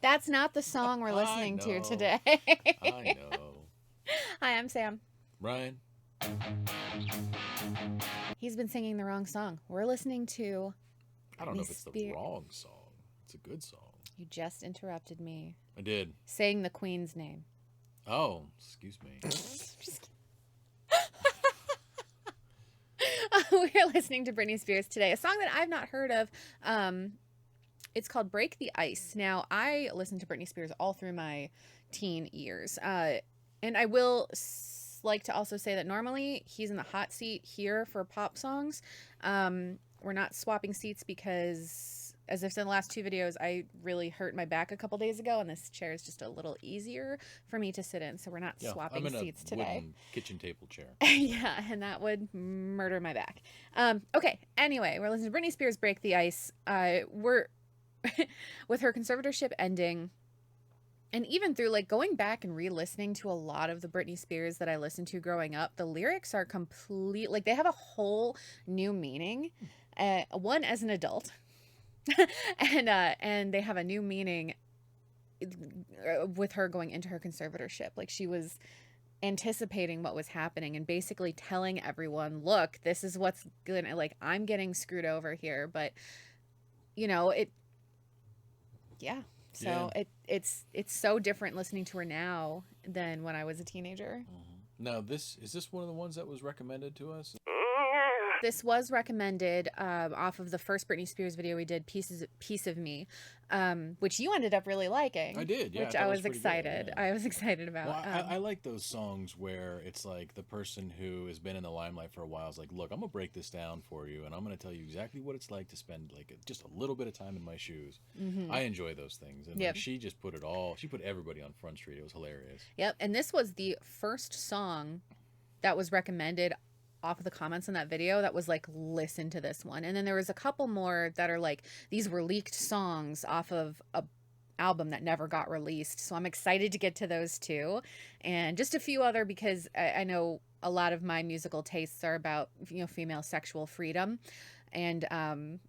That's not the song we're listening to today. I know. Hi, I'm Sam. Ryan. He's been singing the wrong song. We're listening to... I don't know if it's the wrong song. It's a good song. You just interrupted me. I did. Saying the Queen's name. Oh, excuse me. We're listening to Britney Spears today. A song that I've not heard of. It's called Break the Ice. Now, I listened to Britney Spears all through my teen years. And I will like to also say that normally he's in the hot seat here for pop songs. We're not swapping seats because, as I've said in the last two videos, I really hurt my back a couple days ago, and this chair is just a little easier for me to sit in, so we're not swapping seats today. I'm in a wooden kitchen table chair. Yeah, and that would murder my back. Okay, anyway, we're listening to Britney Spears' Break the Ice. We're with her conservatorship ending, and even through like going back and re-listening to a lot of the Britney Spears that I listened to growing up, the lyrics are complete, like they have a whole new meaning. One as an adult, and they have a new meaning with her going into her conservatorship. Like she was anticipating what was happening and basically telling everyone, look, this is what's good. Like, I'm getting screwed over here, but you know, it's so different listening to her now than when I was a teenager. Mm-hmm. Now, is this one of the ones that was recommended to us? This was recommended off of the first Britney Spears video we did, Piece of Me, which you ended up really liking. I did, yeah. Which I was excited. Good, yeah. I was excited about. Well, I like those songs where it's like the person who has been in the limelight for a while is like, look, I'm going to break this down for you, and I'm going to tell you exactly what it's like to spend like just a little bit of time in my shoes. Mm-hmm. I enjoy those things. And like, she just put everybody on Front Street. It was hilarious. Yep, and this was the first song that was recommended off of the comments in that video that was like, listen to this one. And then there was a couple more that are like, these were leaked songs off of a album that never got released. So I'm excited to get to those too. And just a few other, because I know a lot of my musical tastes are about, you know, female sexual freedom and,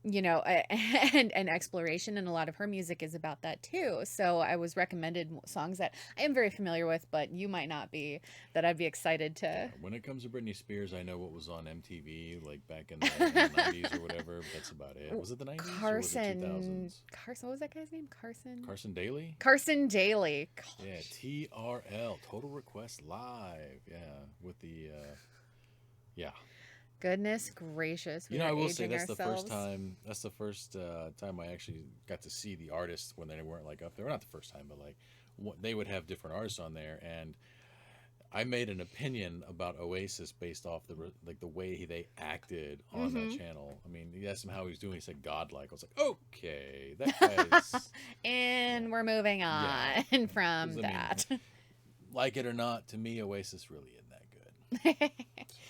you know, and exploration, and a lot of her music is about that too. So I was recommended songs that I am very familiar with, but you might not be, that I'd be excited to. Yeah, when it comes to Britney Spears, I know what was on MTV, like back in the 90s or whatever. That's about it. Was it the 90s or was it 2000s? What was that guy's name? Carson Daly? Carson Daly. Gosh. Yeah, TRL, Total Request Live. Yeah, with the, yeah. Goodness gracious. You know, I will say that's the first time I actually got to see the artists when they weren't like up there. Well, not the first time, but like they would have different artists on there, and I made an opinion about Oasis based off the way they acted on that channel. I mean, you asked him how he was doing. He said godlike. I was like, okay, that guy's and we're moving on from that. I mean, like it or not, to me, Oasis really isn't that good.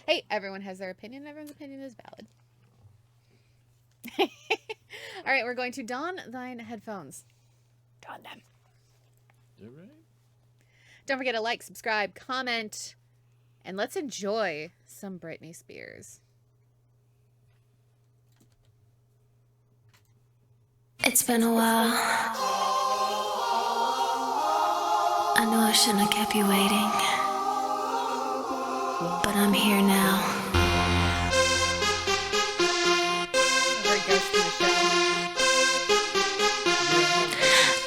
Hey, everyone has their opinion. Everyone's opinion is valid. All right, we're going to don thine headphones. Don them. All right. Don't forget to like, subscribe, comment, and let's enjoy some Britney Spears. It's been a while. I know I shouldn't have kept you waiting. But I'm here now.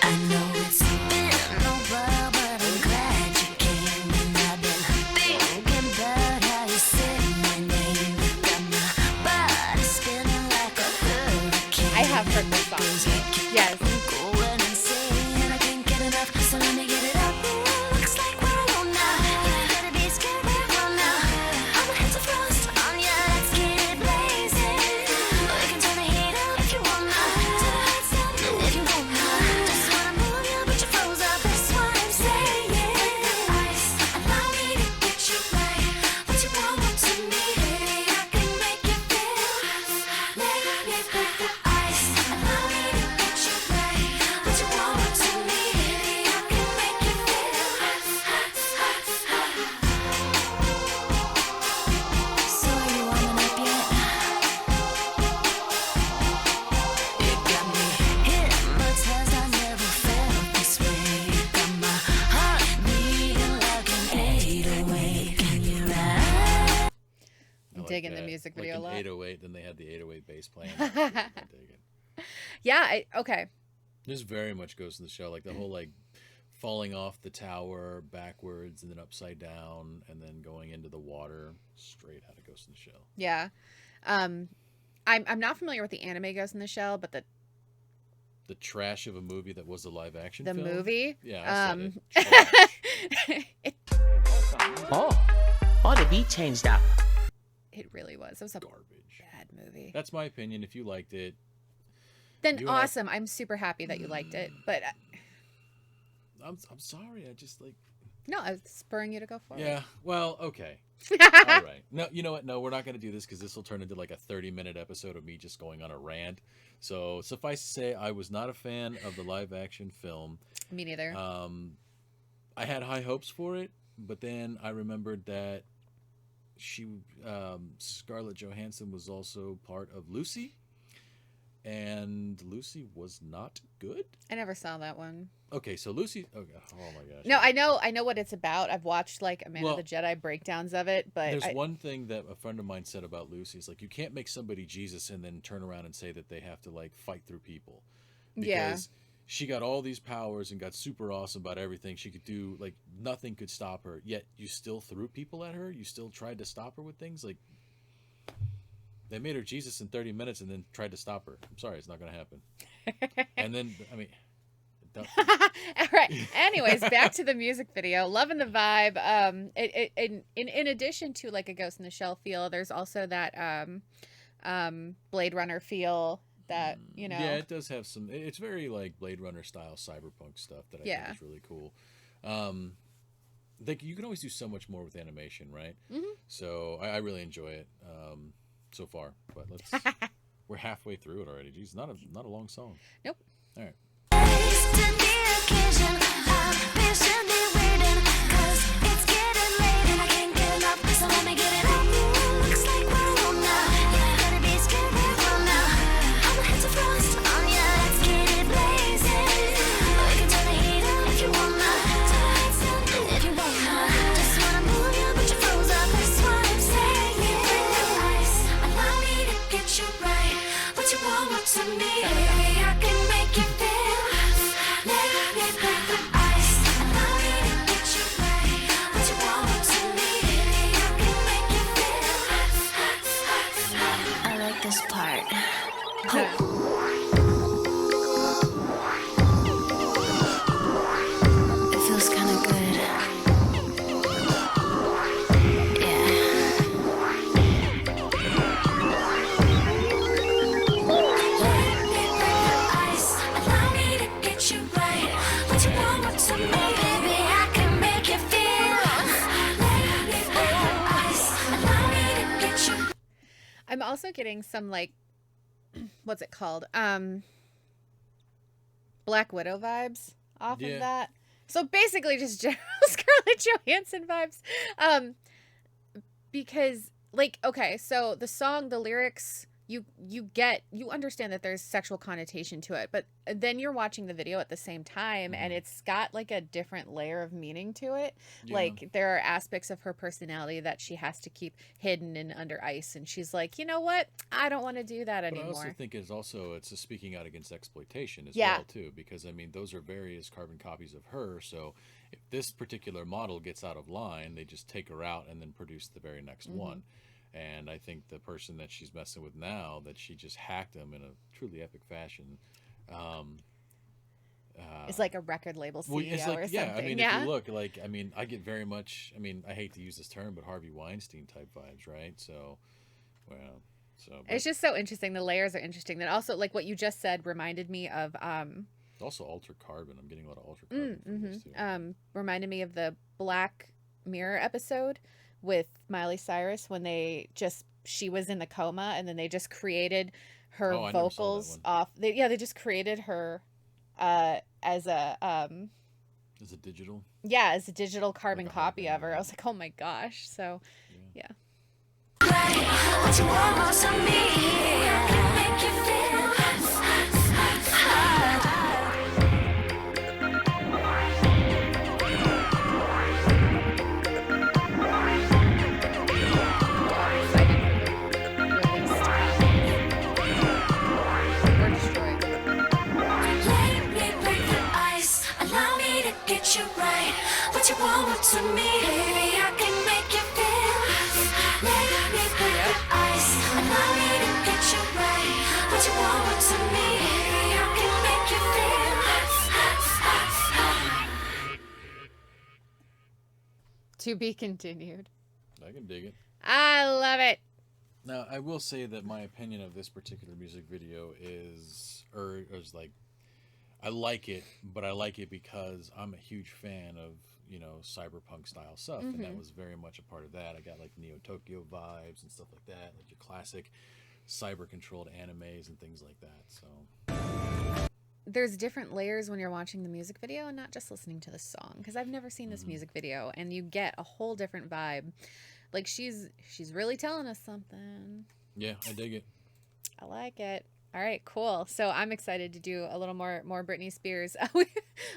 I know it's been a while, but I'm glad you came. And I've been thinking about how you said my name. Got my body spinning like a hurricane. I have heard this song. Yes. I'm going insane. I can't get enough, so let me get it up. Looks like we're alone now. You better be scared. digging the that. music Like video an a lot. 808, then they had the 808 bass playing. I dig it. Yeah, okay. This very much goes to the show, like the whole like falling off the tower backwards and then upside down and then going into the water, straight out of Ghost in the Shell. Yeah. I'm not familiar with the anime Ghost in the Shell, but The trash of a movie that was a live action the film. movie. Yeah, I said it. Trash. Oh, the beat changed up. It really was. It was a Garbage. bad movie. That's my opinion. If you liked it, Then you and I- awesome. I'm super happy that you liked it. But I'm sorry. I just like. no, I was spurring you to go forward. Yeah. Well, okay. All right. No, you know what? No, we're not going to do this because this will turn into like a 30-minute episode of me just going on a rant. So suffice to say, I was not a fan of the live action film. Me neither. I had high hopes for it, but then I remembered that Scarlett Johansson was also part of Lucy, and Lucy was not good. I never saw that one. Okay, so Lucy. Oh my gosh. No, I know what it's about. I've watched like Amanda Well, the Jedi breakdowns of it, but There's one thing that a friend of mine said about Lucy. Is like you can't make somebody Jesus and then turn around and say that they have to like fight through people. Because Yeah. she got all these powers and got super awesome about everything she could do. Like nothing could stop her. Yet you still threw people at her. You still tried to stop her with things. Like they made her Jesus in 30 minutes and then tried to stop her. I'm sorry, it's not going to happen. And then I mean. All right. Anyways, back to the music video. Loving the vibe. In addition to like a Ghost in the Shell feel, there's also that Blade Runner feel that, you know. Yeah, it does have some. It's very like Blade Runner style cyberpunk stuff that I think is really cool. Like you can always do so much more with animation, right? Mm-hmm. So I really enjoy it so far. But we're halfway through it already. Geez, not a long song. Nope. All right. To the occasion, I'm patiently waiting, 'cause it's getting late and I can't get enough, so let me get it on. Looks like we're on now, yeah, better be scared we're on now. I'ma hit the frost on ya, let's get it blazing. We can turn the heat up if you wanna, if you wanna. Just wanna move you, but you froze up, that's what I'm saying. Bring the ice, allow me to get you right. What you want to me, I can make you feel. This part. It feels kind of good. Allow me to get you right. What you want to me, baby, I can make you feel. Allow me to get you. I'm also getting some like what's it called? Black Widow vibes off of that. So basically just general Scarlett Johansson vibes. Because like, okay, so the song, the lyrics, you understand that there's sexual connotation to it, but then you're watching the video at the same time and it's got like a different layer of meaning to it. Yeah. Like there are aspects of her personality that she has to keep hidden and under ice, and she's like, you know what, I don't want to do that But anymore. I also think it's a speaking out against exploitation as Yeah. well too, because I mean those are various carbon copies of her. So if this particular model gets out of line, they just take her out and then produce the very next one. And I think the person that she's messing with now, that she just hacked them in a truly epic fashion. It's like a record label CEO Well, it's like, or something. yeah, I mean, yeah. if you look, like, I mean, I get very much, I mean, I hate to use this term, but Harvey Weinstein type vibes, right? So, well, so. It's just so interesting. The layers are interesting. That also, like what you just said, reminded me of Also Altered Carbon. I'm getting a lot of Altered Carbon from this too. reminded me of the Black Mirror episode with Miley Cyrus when she was in the coma and then they just created her Oh, I never saw that vocals one. off. They just created her as a Is it digital? as a digital carbon Like a copy of her. hologram. I was like, oh my gosh. So yeah. What you want to me, I can make you feel. I'm excited for the to me. Baby, I can make you feel. Let me break the ice. Allow me to get you right. What you want to me. Baby, I can make you feel. To be continued. I can dig it. I love it. Now, I will say that my opinion of this particular music video is like, I like it, but I like it because I'm a huge fan of, you know, cyberpunk style stuff, and that was very much a part of that. I got like Neo Tokyo vibes and stuff like that, like your classic cyber controlled animes and things like that. So There's different layers when you're watching the music video and not just listening to the song, because I've never seen this music video, and you get a whole different vibe. Like she's really telling us something. yeah, I dig it. I like it. All right, cool. So I'm excited to do a little more Britney Spears.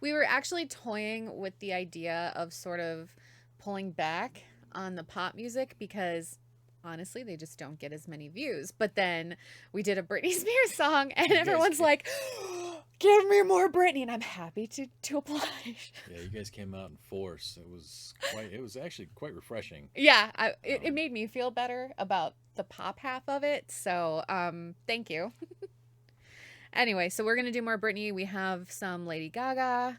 We were actually toying with the idea of sort of pulling back on the pop music because honestly, they just don't get as many views. But then we did a Britney Spears song and everyone's like, give me more Britney, and I'm happy to oblige. Yeah, you guys came out in force. It was actually quite refreshing. Yeah, it made me feel better about the pop half of it. So thank you. Anyway, so we're going to do more Britney. We have some Lady Gaga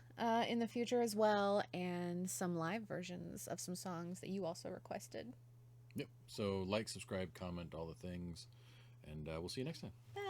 in the future as well, and some live versions of some songs that you also requested. Yep. So like, subscribe, comment, all the things, and we'll see you next time. Bye.